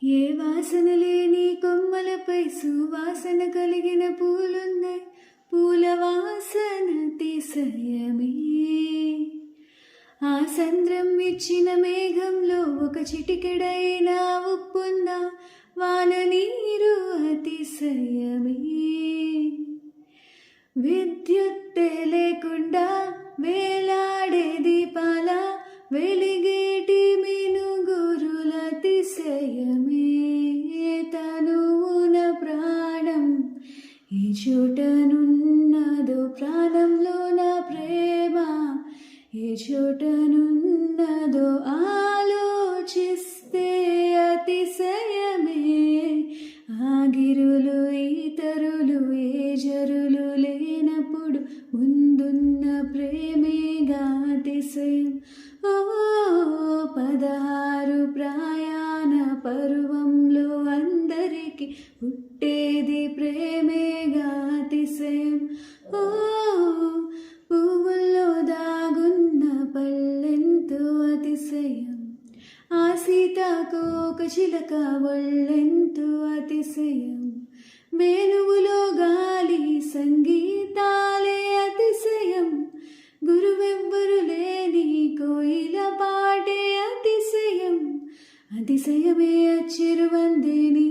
ఏ వాసన లేని కొమ్మలపై సువాసన కలిగిన పూలున్నాయి. పూల వాసన అతిశయమే. ఆ సంద్రం ఇచ్చిన మేఘంలో ఒక చిటికెడైన ఉప్పున్న వాన నీరు అతిశయమే. విద్యుత్తే లేకుండా వేలాడే దీపాల వెలిగేటి మినుగురుల అతిశయమే. తనువున ప్రాణం ఈ చోటనున్నదో, ప్రాణంలో నా ప్రేమ ఏ చోటనున్నదో ఆలోచిస్తే అతిశయమే. ఆగిరులు ఇతరులు ఏ జరులు లేనప్పుడు ముందున్న ప్రేమేగా అతిశయం. ఓ 16 ప్రయాణ పర్వంలో అందరికీ పుట్టేది ప్రేమేగా అతిశయం. ఓ పువ్వుల్లో దాగున్న పళ్ళెంతో అతిశయం. ఆ సీతాకోక చిలక ఒళ్ళెంతో అతిశయం. వేణువులో గాలి సంగీతాలే అతిశయం. గురువెవ్వరు లేని కోయిల పాటే అతిశయం. అతిశయమే అచ్చిరువందేని